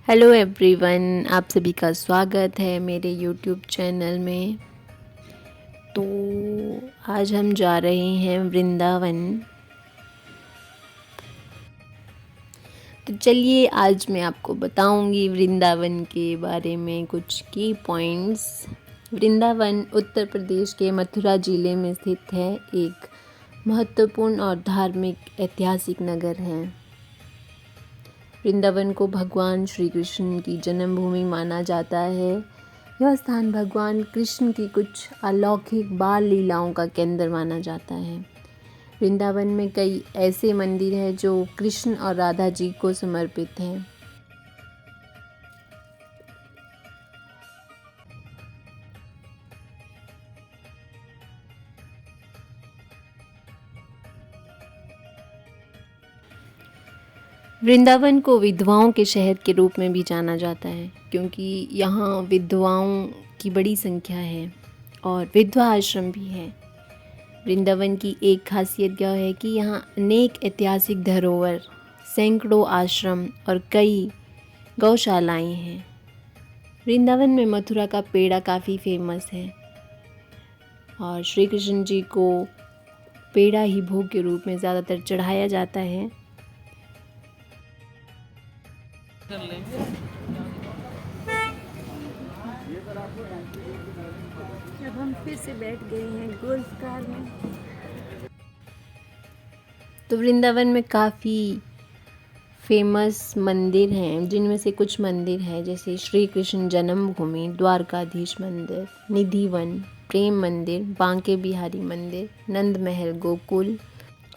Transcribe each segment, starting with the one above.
Hello everyone, आप सभी का स्वागत है मेरे यूट्यूब चैनल में। तो आज हम जा रहे हैं वृंदावन। तो चलिए आज मैं आपको बताऊंगी वृंदावन के बारे में कुछ की पॉइंट्स। वृंदावन उत्तर प्रदेश के मथुरा ज़िले में स्थित है, एक महत्वपूर्ण और धार्मिक ऐतिहासिक नगर है। वृंदावन को भगवान श्री कृष्ण की जन्मभूमि माना जाता है। यह स्थान भगवान कृष्ण की कुछ अलौकिक बाल लीलाओं का केंद्र माना जाता है। वृंदावन में कई ऐसे मंदिर हैं जो कृष्ण और राधा जी को समर्पित हैं। वृंदावन को विधवाओं के शहर के रूप में भी जाना जाता है, क्योंकि यहाँ विधवाओं की बड़ी संख्या है और विधवा आश्रम भी है। वृंदावन की एक खासियत यह है कि यहाँ अनेक ऐतिहासिक धरोहर, सैकड़ों आश्रम और कई गौशालाएं हैं। वृंदावन में मथुरा का पेड़ा काफ़ी फेमस है और श्री कृष्ण जी को पेड़ा ही भोग के रूप में ज़्यादातर चढ़ाया जाता है। अब हम फिर से बैठ गए हैं गोल्फ कार में। तो वृंदावन में काफ़ी फेमस मंदिर हैं, जिनमें से कुछ मंदिर हैं जैसे श्री कृष्ण जन्मभूमि, द्वारकाधीश मंदिर, निधिवन, प्रेम मंदिर, बांके बिहारी मंदिर, नंद महल गोकुल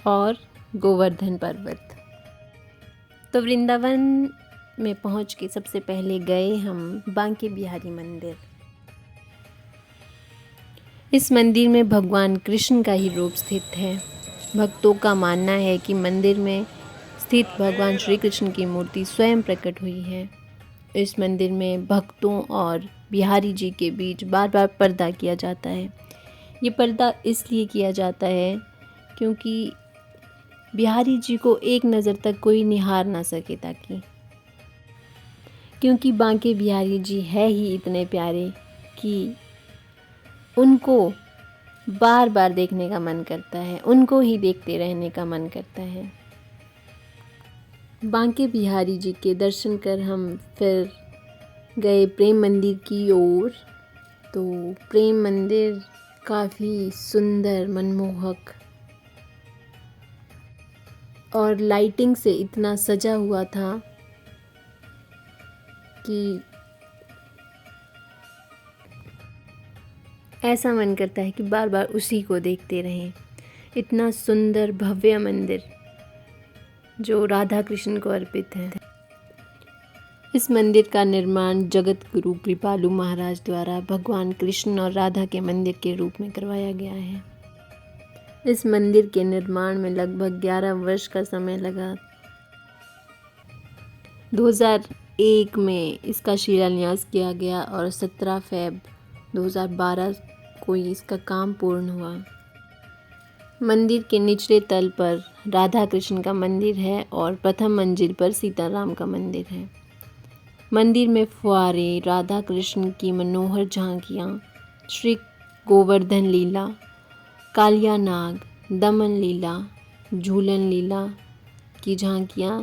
और गोवर्धन पर्वत। तो वृंदावन में पहुंच के सबसे पहले गए हम बांके बिहारी मंदिर। इस मंदिर में भगवान कृष्ण का ही रूप स्थित है। भक्तों का मानना है कि मंदिर में स्थित भगवान श्री कृष्ण की मूर्ति स्वयं प्रकट हुई है। इस मंदिर में भक्तों और बिहारी जी के बीच बार बार पर्दा किया जाता है। ये पर्दा इसलिए किया जाता है क्योंकि बिहारी जी को एक नज़र तक कोई निहार ना सके, क्योंकि बांके बिहारी जी है ही इतने प्यारे कि उनको बार बार देखने का मन करता है, उनको ही देखते रहने का मन करता है। बांके बिहारी जी के दर्शन कर हम फिर गए प्रेम मंदिर की ओर। तो प्रेम मंदिर काफ़ी सुंदर, मनमोहक और लाइटिंग से इतना सजा हुआ था कि ऐसा मन करता है कि बार बार उसी को देखते रहें। इतना सुंदर भव्य मंदिर जो राधा कृष्ण को अर्पित है। इस मंदिर का निर्माण जगत गुरु कृपालु महाराज द्वारा भगवान कृष्ण और राधा के मंदिर के रूप में करवाया गया है। इस मंदिर के निर्माण में लगभग 11 वर्ष का समय लगा। 2001 में इसका शिलान्यास किया गया और 17 फ़रवरी 2012 को इसका काम पूर्ण हुआ। मंदिर के निचले तल पर राधा कृष्ण का मंदिर है और प्रथम मंजिल पर सीताराम का मंदिर है। मंदिर में फुआरे, राधा कृष्ण की मनोहर झांकियाँ, श्री गोवर्धन लीला, कालिया नाग, दमन लीला, झूलन लीला की झांकियाँ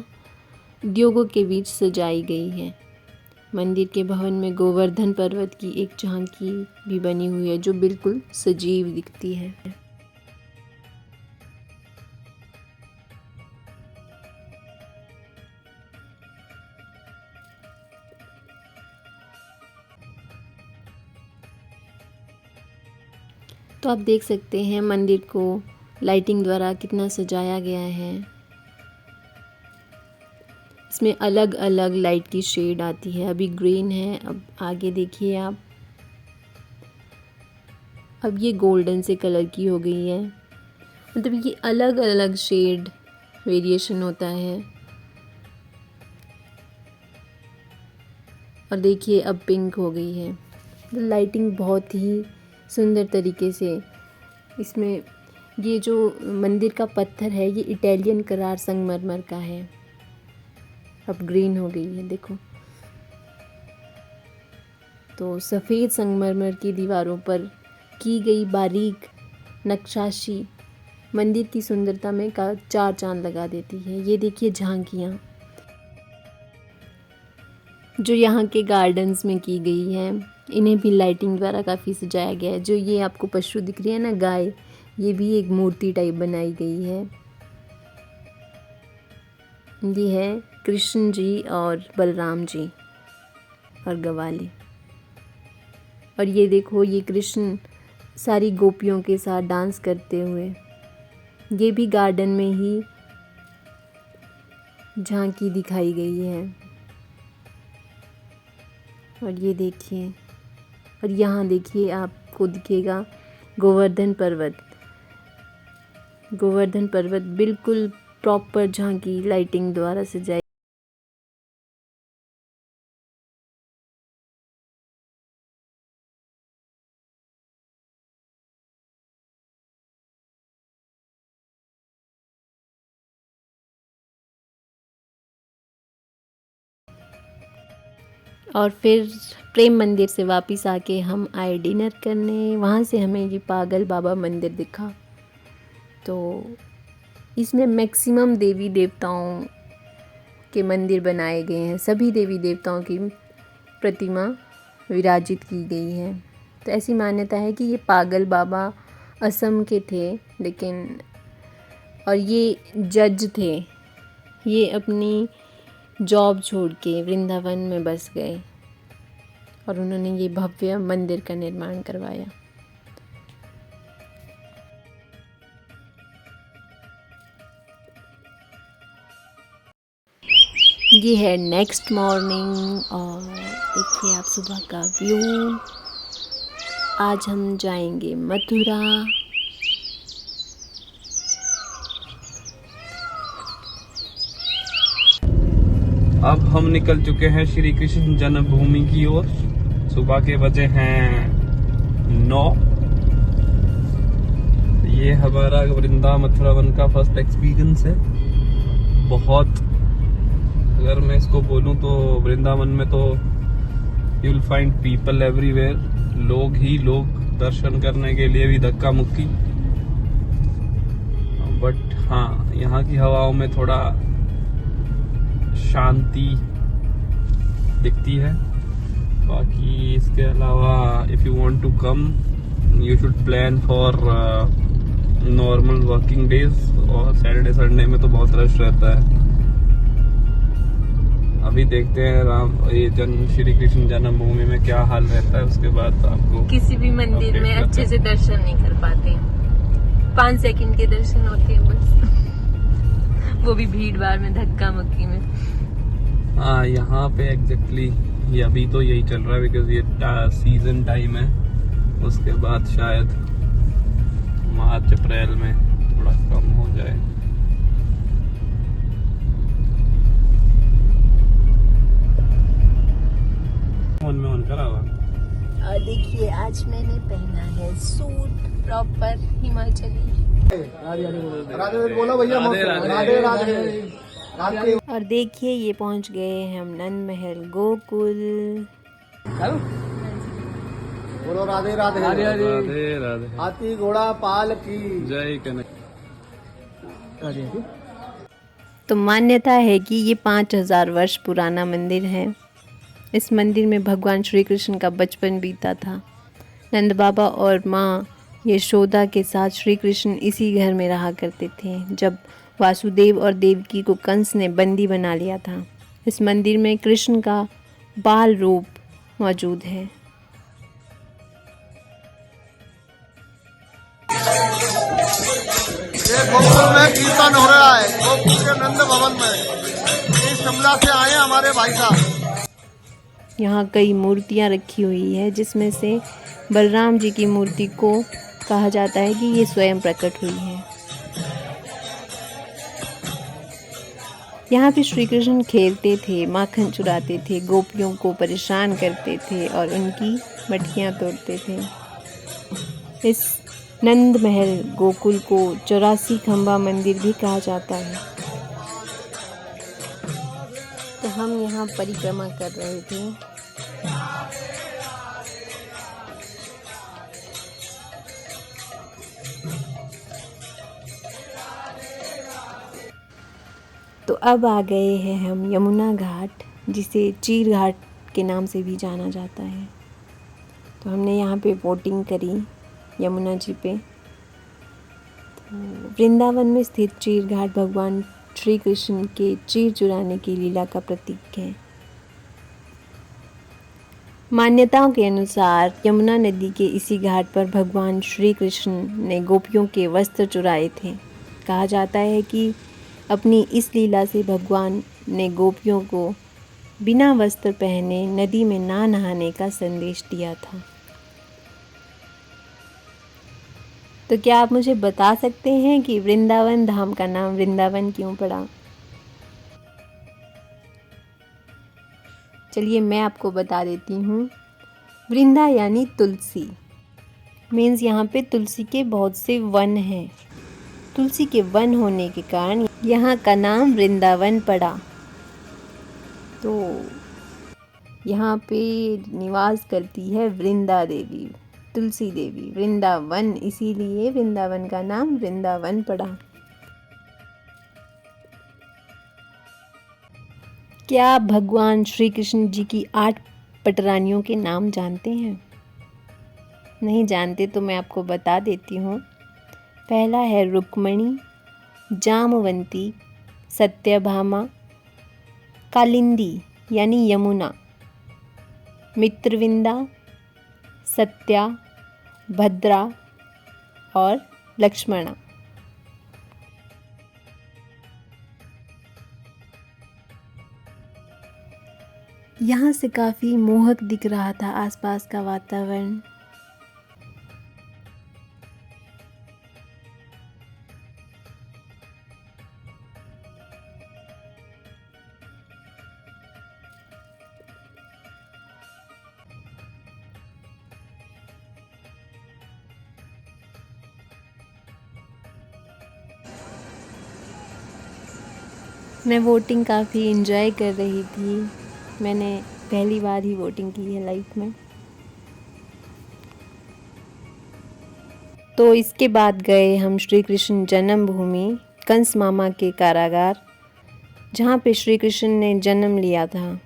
उद्योगों के बीच सजाई गई है। मंदिर के भवन में गोवर्धन पर्वत की एक झांकी भी बनी हुई है जो बिल्कुल सजीव दिखती है। तो आप देख सकते हैं मंदिर को लाइटिंग द्वारा कितना सजाया गया है। इसमें अलग अलग लाइट की शेड आती है। अभी ग्रीन है, अब आगे देखिए आप, अब ये गोल्डन से कलर की हो गई है। मतलब ये अलग अलग शेड वेरिएशन होता है। और देखिए अब पिंक हो गई है। लाइटिंग बहुत ही सुंदर तरीके से इसमें, ये जो मंदिर का पत्थर है ये इटालियन करार संगमरमर का है। अब ग्रीन हो गई है, देखो। तो सफ़ेद संगमरमर की दीवारों पर की गई बारीक नक्काशी मंदिर की सुंदरता में का चार चांद लगा देती है। ये देखिए झांकियाँ जो यहाँ के गार्डन्स में की गई है, इन्हें भी लाइटिंग द्वारा काफ़ी सजाया गया है। जो ये आपको पशु दिख रही है ना, गाय, ये भी एक मूर्ति टाइप बनाई गई है। ये है कृष्ण जी और बलराम जी और ग्वाले। और ये देखो, ये कृष्ण सारी गोपियों के साथ डांस करते हुए, ये भी गार्डन में ही झांकी दिखाई गई है। और ये देखिए, और यहाँ देखिए आपको दिखेगा गोवर्धन पर्वत। गोवर्धन पर्वत बिल्कुल प्रॉपर झांकी लाइटिंग द्वारा सजाई। और फिर प्रेम मंदिर से वापस आके हम आए डिनर करने। वहाँ से हमें ये पागल बाबा मंदिर दिखा। तो इसमें मैक्सिमम देवी देवताओं के मंदिर बनाए गए हैं। सभी देवी देवताओं की प्रतिमा विराजित की गई है। तो ऐसी मान्यता है कि ये पागल बाबा असम के थे, लेकिन और ये जज थे। ये अपनी जॉब छोड़ के वृंदावन में बस गए और उन्होंने ये भव्य मंदिर का निर्माण करवाया। ये है नेक्स्ट मॉर्निंग और देखिए आप सुबह का व्यू। आज हम जाएंगे मथुरा। अब हम निकल चुके हैं श्री कृष्ण जन्मभूमि की ओर। सुबह के बजे हैं 9। ये हमारा वृंदा मथुरावन का फर्स्ट एक्सपीरियंस है। बहुत, अगर मैं इसको बोलूं तो वृंदावन में तो you will find people everywhere. लोग ही लोग, दर्शन करने के लिए भी धक्का मुक्की। बट हाँ, यहाँ की हवाओं में थोड़ा शांति दिखती है। बाकी इसके अलावा if you want to come, you should plan for normal working days. और सैटरडे संडे में तो बहुत रश रहता है। अभी देखते हैं ये श्री कृष्ण जन्मभूमि में क्या हाल रहता है। उसके बाद आपको किसी भी मंदिर में अच्छे से दर्शन नहीं कर पाते। 5 सेकंड के दर्शन होते हैं बस, वो भी भीड़ भाड़ में, धक्का मुक्की में। हाँ, यहाँ पे एग्जैक्टली ये अभी तो यही चल रहा है बिकॉज ये सीजन टाइम है। उसके बाद शायद मार्च अप्रैल में थोड़ा कम हो जाए। मन करा हुआ। और देखिए आज मैंने पहना है सूट प्रॉपर हिमाचली। राधे बोला भैया, राधे राधे। और देखिए ये पहुंच गए हैं हम नंद महल गोकुल। बोलो राधे राधे। राधे राधे। हाथी घोड़ा पाल की जय कन्हैया। तो मान्यता है कि ये 5000 वर्ष पुराना मंदिर है। इस मंदिर में भगवान श्री कृष्ण का बचपन बीता था। नंद बाबा और माँ यशोदा के साथ श्री कृष्ण इसी घर में रहा करते थे जब वासुदेव और देवकी को कंस ने बंदी बना लिया था। इस मंदिर में कृष्ण का बाल रूप मौजूद है। ये गोकुल में कीर्तन हो रहा है, गोकुल के नंद भवन में। ये शिमला से आए हमारे भाई साहब। यहाँ कई मूर्तियाँ रखी हुई है, जिसमें से बलराम जी की मूर्ति को कहा जाता है कि ये स्वयं प्रकट हुई है। यहाँ पे श्री कृष्ण खेलते थे, माखन चुराते थे, गोपियों को परेशान करते थे और उनकी मटकियाँ तोड़ते थे। इस नंद महल गोकुल को 84 खंबा मंदिर भी कहा जाता है। तो हम यहाँ परिक्रमा कर रहे थे। अब आ गए हैं हम यमुना घाट, जिसे चीर घाट के नाम से भी जाना जाता है। तो हमने यहाँ पे बोटिंग करी यमुना जी पे। तो वृंदावन में स्थित चीर घाट भगवान श्री कृष्ण के चीर चुराने की लीला का प्रतीक है। मान्यताओं के अनुसार यमुना नदी के इसी घाट पर भगवान श्री कृष्ण ने गोपियों के वस्त्र चुराए थे। कहा जाता है कि अपनी इस लीला से भगवान ने गोपियों को बिना वस्त्र पहने नदी में ना नहाने का संदेश दिया था। तो क्या आप मुझे बता सकते हैं कि वृंदावन धाम का नाम वृंदावन क्यों पड़ा? चलिए मैं आपको बता देती हूँ। वृंदा यानी तुलसी, मीन्स यहाँ पे तुलसी के बहुत से वन हैं। तुलसी के वन होने के कारण यहाँ का नाम वृंदावन पड़ा। तो यहाँ पे निवास करती है वृंदा देवी, तुलसी देवी, वृंदावन, इसीलिए वृंदावन का नाम वृंदावन पड़ा। क्या आप भगवान श्री कृष्ण जी की 8 पटरानियों के नाम जानते हैं? नहीं जानते तो मैं आपको बता देती हूँ। पहला है रुक्मणी, जामवंती, सत्यभामा, कालिंदी यानी यमुना, मित्रविंदा, सत्या, भद्रा और लक्ष्मणा। यहाँ से काफ़ी मोहक दिख रहा था आसपास का वातावरण। मैं बोटिंग काफ़ी एंजॉय कर रही थी। मैंने पहली बार ही बोटिंग की है लाइफ में। तो इसके बाद गए हम श्री कृष्ण जन्मभूमि कंस मामा के कारागार, जहाँ पे श्री कृष्ण ने जन्म लिया था।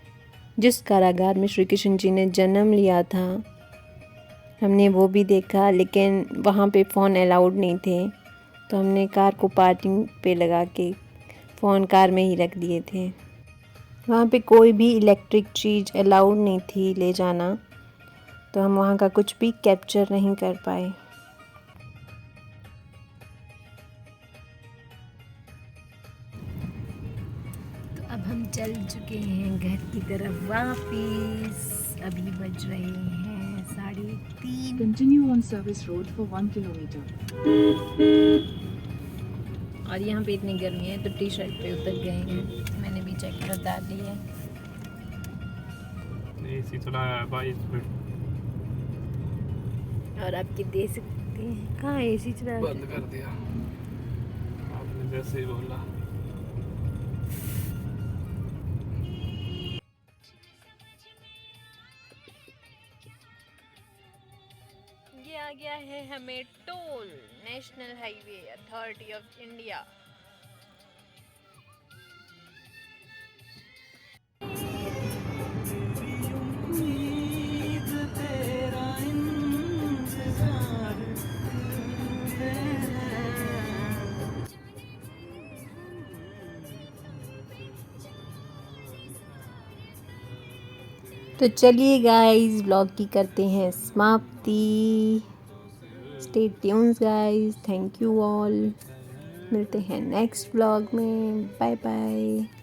जिस कारागार में श्री कृष्ण जी ने जन्म लिया था हमने वो भी देखा, लेकिन वहाँ पे फ़ोन अलाउड नहीं थे। तो हमने कार को पार्किंग पे लगा के फ़ोन कार में ही रख दिए थे। वहाँ पे कोई भी इलेक्ट्रिक चीज़ अलाउड नहीं थी ले जाना, तो हम वहाँ का कुछ भी कैप्चर नहीं कर पाए। तो अब हम चल चुके हैं घर की तरफ वापिस। अभी बज रहे हैं 3:30। Continue on service road for 1 kilometer. और यहाँ पे इतनी गर्मी है तो टी शर्ट पे उतर गए हैं। मैंने भी जैकेट उतार ली है। एसी चलाया है 22 मिनट। और आपके दे सकते हैं कहाँ एसी चला बंद कर दिया आपने जैसे ही बोला। ये आ गया है हमें toll, national highway authority of India. तो चलिए गाइस ब्लॉग की करते हैं समाप्ति। Stay tunes guys, thank you all. मिलते हैं नेक्स्ट ब्लॉग में। Bye bye.